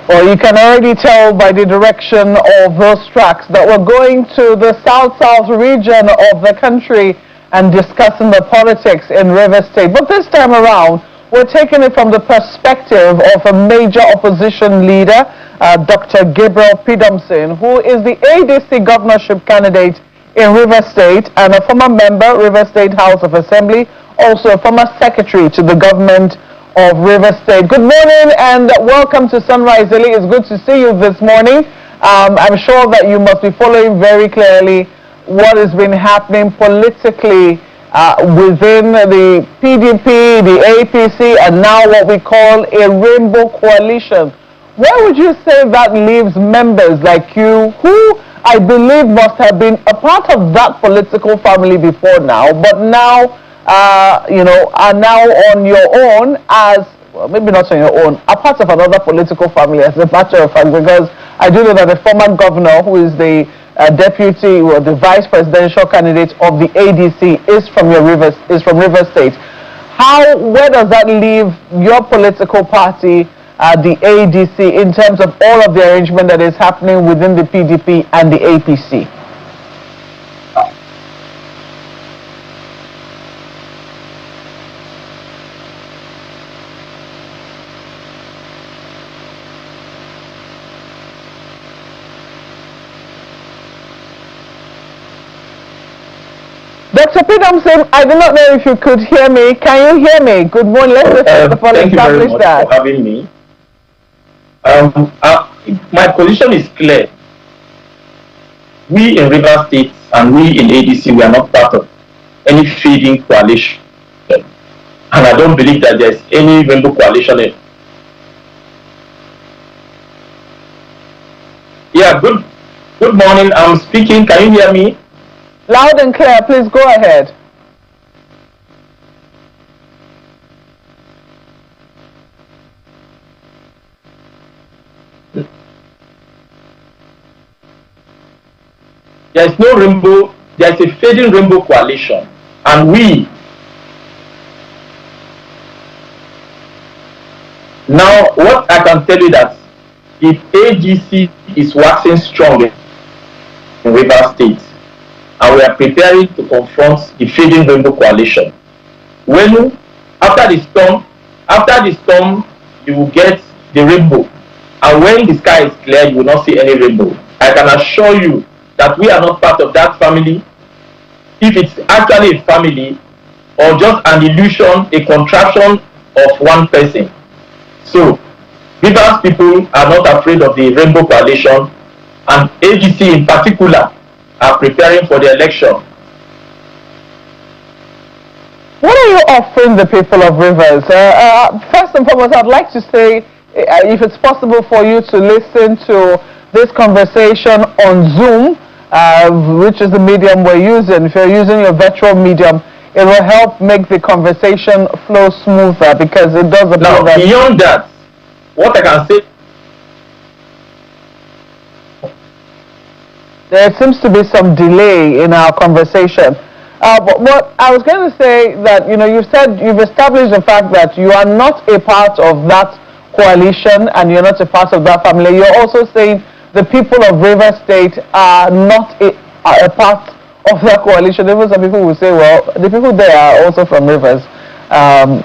Well, you can already tell by the direction of those tracks that we're going to the south-south region of the country and discussing the politics in Rivers State. But this time around, we're taking it from the perspective of a major opposition leader, Dr. Gabriel Pidomson, who is the ADC governorship candidate in Rivers State and a former member, Rivers State House of Assembly, also a former secretary to the government of Rivers State. Good morning and welcome to Sunrise Daily. It's good to see you this morning. I'm sure that you must be following very clearly what has been happening politically within the PDP, the APC, and now what we call a rainbow coalition. Where would you say that leaves members like you, who I believe must have been a part of that political family before now, but now are now on your own as, well, maybe not on your own, a part of another political family, as a matter of fact, because I do know that the former governor, who is the deputy or the vice presidential candidate of the ADC, is from Rivers State. Where does that leave your political party, the ADC, in terms of all of the arrangement that is happening within the PDP and the APC? Dr. Pidomson, I do not know if you could hear me. Can you hear me? Good morning. Let's just first of all establish that. Thank you very much for having me. My position is clear. We in Rivers State and we in ADC, we are not part of any feeding coalition. And I don't believe that there's any rainbow coalition. Yeah, good morning. I'm speaking. Can you hear me? Loud and clear, please go ahead. There is no rainbow, there is a fading rainbow coalition. And we, now what I can tell you that if AGC is waxing strong in Rivers State, and we are preparing to confront the fading rainbow coalition. When after the storm, you will get the rainbow, and when the sky is clear, you will not see any rainbow. I can assure you that we are not part of that family. If it's actually a family or just an illusion, a contraction of one person. So, Rivers people are not afraid of the rainbow coalition, and AGC in particular are preparing for the election. What are you offering the people of Rivers? First and foremost, I'd like to say, if it's possible for you to listen to this conversation on Zoom, which is the medium we're using. If you're using your virtual medium, it will help make the conversation flow smoother, because it does appear that... Beyond that, what I can say, there seems to be some delay in our conversation. But what I was going to say that, you've established the fact that you are not a part of that coalition and you're not a part of that family. You're also saying the people of Rivers State are not a part of that coalition. Even some people will say, well, the people there are also from Rivers. I'm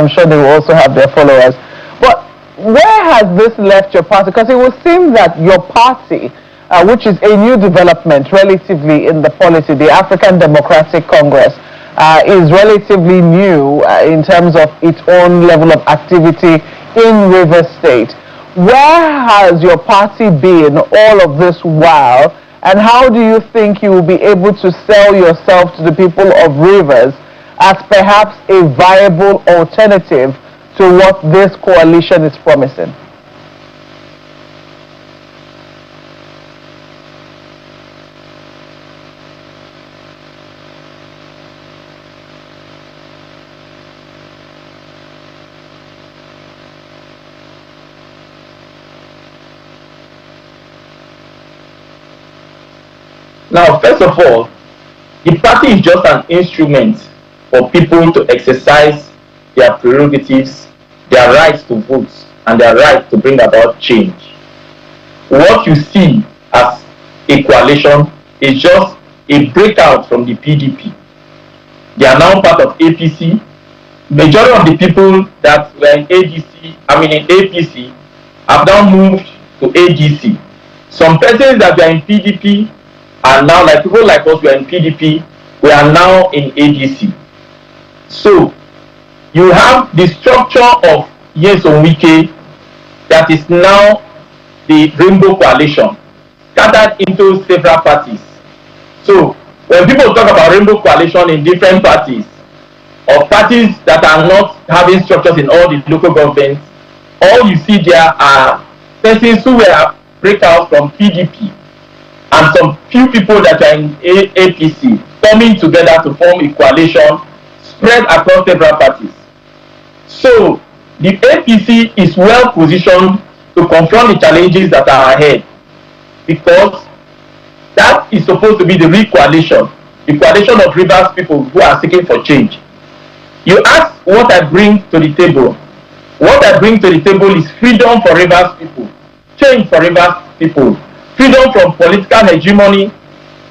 sure they will also have their followers. But where has this left your party? Because it would seem that your party, which is a new development relatively in the policy, the African Democratic Congress, is relatively new in terms of its own level of activity in Rivers State. Where has your party been all of this while, and how do you think you will be able to sell yourself to the people of Rivers as perhaps a viable alternative to what this coalition is promising? Now, first of all, the party is just an instrument for people to exercise their prerogatives, their rights to vote and their right to bring about change. What you see as a coalition is just a breakout from the PDP. They are now part of APC. Majority of the people that were in in APC, have now moved to ADC. Some persons that were in PDP are now, like people like us, we are in PDP, we are now in ADC. So you have the structure of Nyesom Wike that is now the Rainbow Coalition, scattered into several parties. So when people talk about Rainbow Coalition in different parties, or parties that are not having structures in all the local governments, all you see there are persons who were breakouts from PDP and some few people that are in APC coming together to form a coalition spread across several parties. So the APC is well positioned to confront the challenges that are ahead, because that is supposed to be the real coalition, the coalition of Rivers people who are seeking for change. You ask what I bring to the table. What I bring to the table is freedom for Rivers people, change for Rivers people, freedom from political hegemony,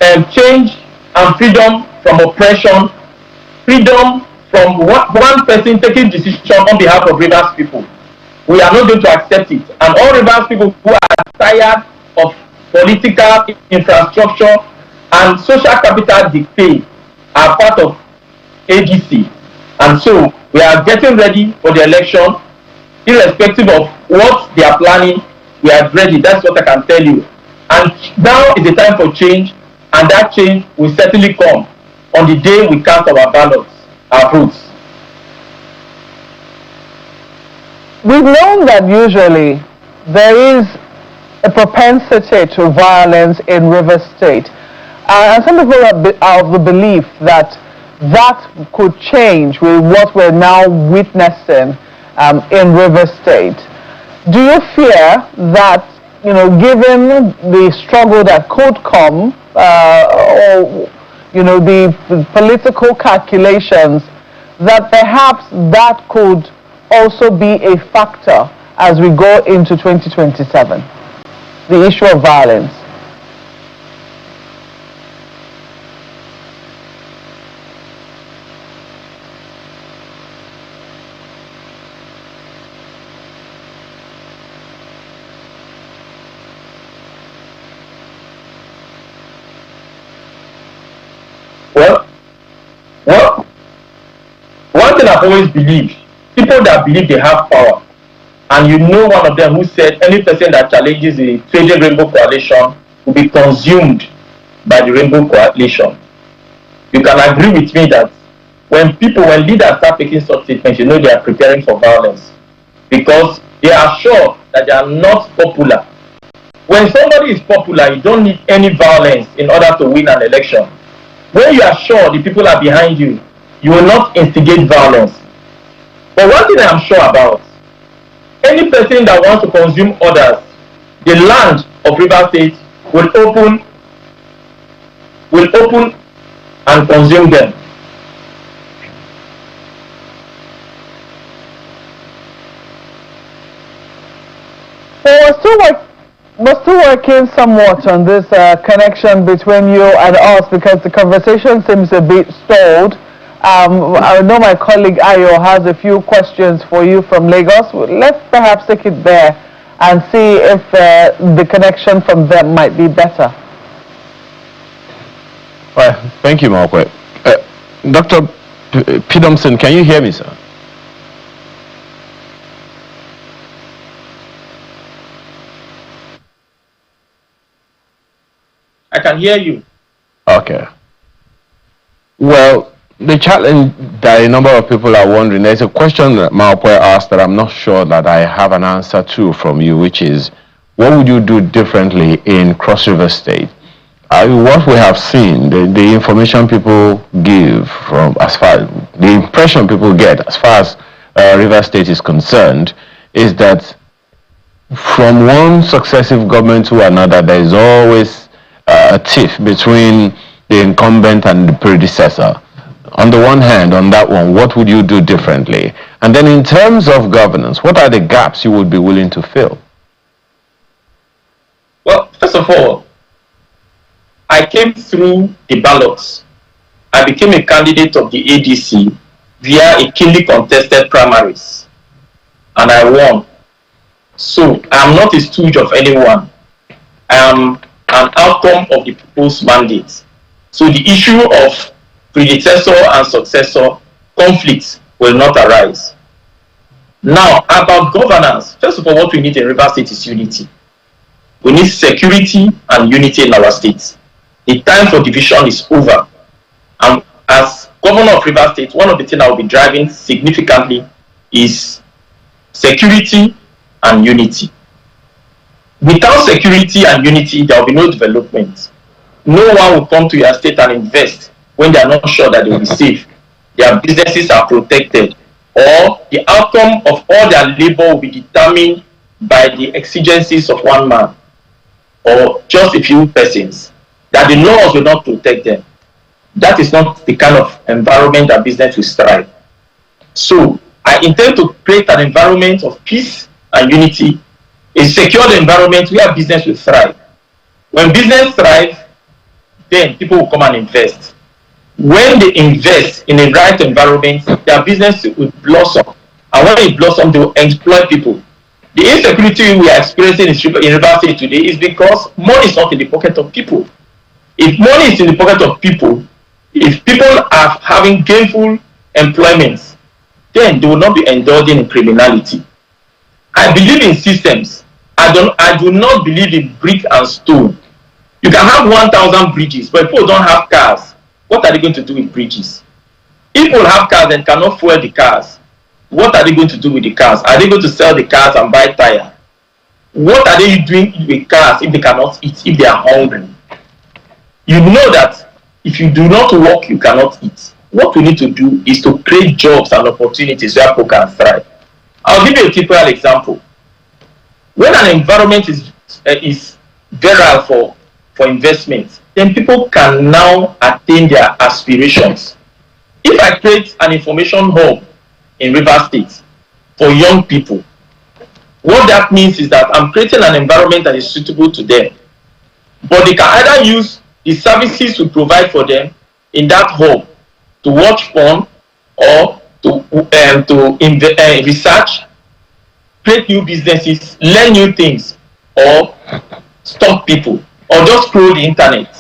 and change and freedom from oppression, freedom from one person taking decision on behalf of Rivers people. We are not going to accept it. And all Rivers people who are tired of political infrastructure and social capital decay are part of ADC. And so we are getting ready for the election, irrespective of what they are planning. We are ready. That's what I can tell you. And now is the time for change, and that change will certainly come on the day we cast our ballots, our votes. We've known that usually there is a propensity to violence in Rivers State. And some people are of the belief that could change with what we're now witnessing in Rivers State. Do you fear that, given the struggle that could come, or, the political calculations, that perhaps that could also be a factor as we go into 2027, the issue of violence? Well, one thing I've always believed, people that believe they have power, and one of them who said any person that challenges the fading Rainbow Coalition will be consumed by the Rainbow Coalition. You can agree with me that when leaders start making such statements, they are preparing for violence, because they are sure that they are not popular. When somebody is popular, you don't need any violence in order to win an election. When you are sure the people are behind you, you will not instigate violence. But one thing I am sure about, any person that wants to consume others, the land of Rivers State will open and consume them. Well, we're still working somewhat on this connection between you and us, because the conversation seems a bit stalled. I know my colleague Ayo has a few questions for you from Lagos. Let's perhaps take it there and see if the connection from them might be better. Well, thank you, Marquette. Dr. Pidomson, can you hear me, sir? I can hear you. Okay. Well, the challenge that a number of people are wondering, there's a question that Marquette asked that I'm not sure that I have an answer to from you, which is, what would you do differently in Cross River State? What we have seen, the information people give, from as far as the impression people get as far as River State is concerned, is that from one successive government to another, there is always a tiff between the incumbent and the predecessor. On the one hand, on that one, what would you do differently? And then in terms of governance, what are the gaps you would be willing to fill? Well, first of all, I came through the ballots. I became a candidate of the ADC via a keenly contested primaries, and I won. So I am not a stooge of anyone. I am an outcome of the proposed mandate. So the issue of predecessor and successor conflicts will not arise. Now, about governance, first of all, what we need in Rivers State is unity. We need security and unity in our state. The time for division is over. And as governor of Rivers State, one of the things I will be driving significantly is security and unity. Without security and unity, there will be no development. No one will come to your state and invest when they are not sure that they will be safe, their businesses are protected, or the outcome of all their labor will be determined by the exigencies of one man or just a few persons, that the laws will not protect them. That is not the kind of environment that business will thrive. So I intend to create an environment of peace and unity, a secured environment where business will thrive. When business thrives, then people will come and invest. When they invest in the right environment, their business will blossom. And when it blossoms, they will employ people. The insecurity we are experiencing in Rivers State today is because money is not in the pocket of people. If money is in the pocket of people, if people are having gainful employments, then they will not be indulging in criminality. I believe in systems. I do not believe in brick and stone. You can have 1,000 bridges, but if people don't have cars, what are they going to do with bridges? If people have cars and cannot fuel the cars, what are they going to do with the cars? Are they going to sell the cars and buy tire? What are they doing with cars if they cannot eat, if they are hungry? You know that if you do not work, you cannot eat. What we need to do is to create jobs and opportunities where people can thrive. I'll give you a typical example. When an environment is virile for investment, then people can now attain their aspirations. If I create an information hub in Rivers State for young people, what that means is that I'm creating an environment that is suitable to them. But they can either use the services we provide for them in that hub to watch porn or to research, create new businesses, learn new things, or stalk people, or just scroll the internet.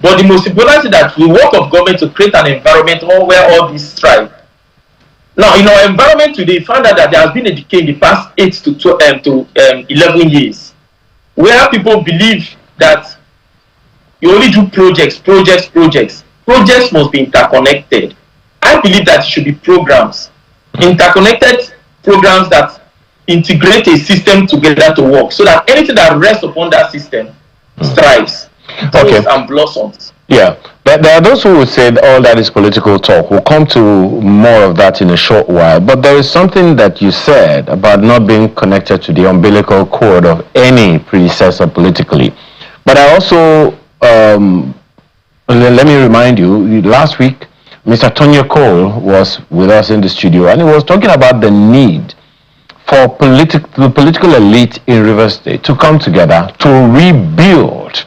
But the most important thing is that the work of government to create an environment where all these thrive. Now, in our environment today, we found out that there has been a decay in the past 8 to 11 years, where people believe that you only do projects. Projects must be interconnected. I believe that it should be programs, interconnected programs that integrate a system together to work, so that anything that rests upon that system thrives, grows, and blossoms. Yeah, there are those who would say that all that is political talk. We'll come to more of that in a short while. But there is something that you said about not being connected to the umbilical cord of any predecessor politically. But I also, let me remind you, last week, Mr. Tonya Cole was with us in the studio, and he was talking about the need for the political elite in Rivers State to come together to rebuild.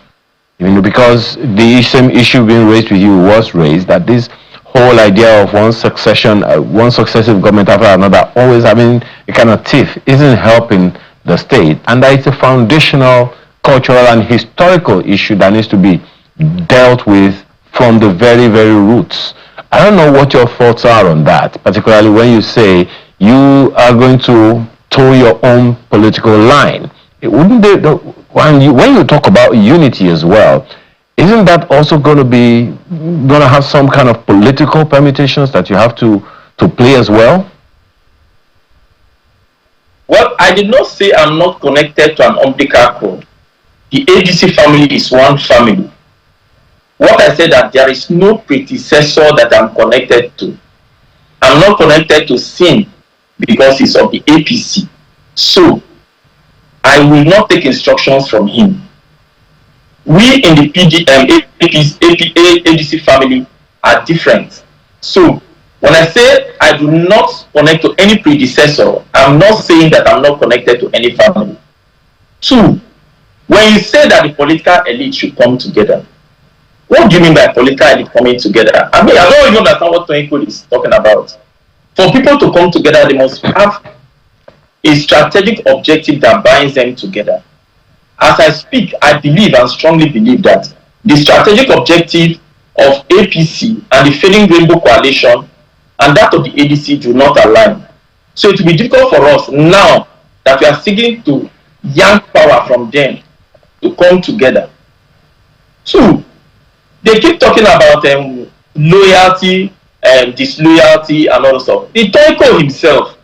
Because the same issue being raised with you was raised, that this whole idea of one successive government after another, always having a kind of teeth, isn't helping the state, and that it's a foundational, cultural, and historical issue that needs to be dealt with from the very, very roots. I don't know what your thoughts are on that, particularly when you say you are going to toe your own political line. When you talk about unity as well, isn't that also going to have some kind of political permutations that you have to play as well? Well, I did not say I'm not connected to an umbilical cord. The ADC family is one family. What I said that there is no predecessor that I'm connected to. I'm not connected to Sin because he's of the APC. So I will not take instructions from him. We in the ADC family are different. So when I say I do not connect to any predecessor, I'm not saying that I'm not connected to any family. Two, when you say that the political elite should come together, what do you mean by political elite coming together? I mean, I don't even understand what Toinko is talking about. For people to come together, they must have a strategic objective that binds them together. As I speak, I believe and strongly believe that the strategic objective of APC and the failing Rainbow Coalition and that of the ADC do not align. So it will be difficult for us now that we are seeking to yank power from them to come together. Two, they keep talking about loyalty and disloyalty and all that stuff. The Toiko himself,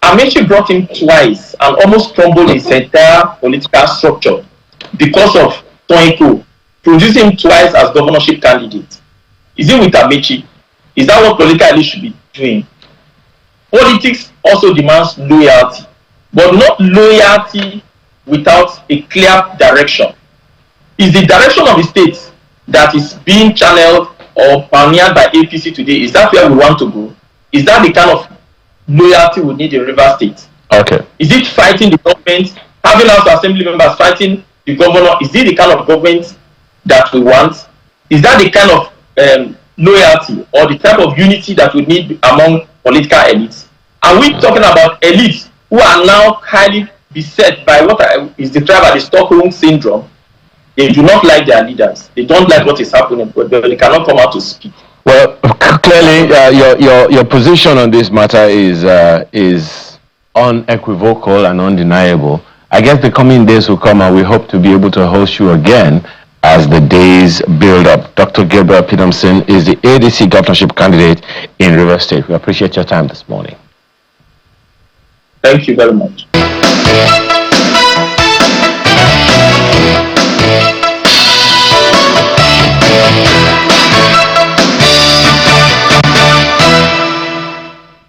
Amechi brought him twice and almost crumbled his entire political structure because of Toiko producing him twice as governorship candidate. Is it with Amechi? Is that what political elite should be doing? Politics also demands loyalty, but not loyalty without a clear direction. Is the direction of the state that is being channeled or pioneered by APC today, is that where we want to go? Is that the kind of loyalty we need in Rivers State? Okay. Is it fighting the government, having House Assembly members fighting the governor? Is it the kind of government that we want? Is that the kind of loyalty or the type of unity that we need among political elites? Are we talking about elites who are now highly beset by what is described as the Stockholm syndrome? They do not like their leaders. They don't like what is happening, but they cannot come out to speak. Well, clearly, your position on this matter is unequivocal and undeniable. I guess the coming days will come, and we hope to be able to host you again as the days build up. Dr. Gabriel Peterson is the ADC governorship candidate in Rivers State. We appreciate your time this morning. Thank you very much.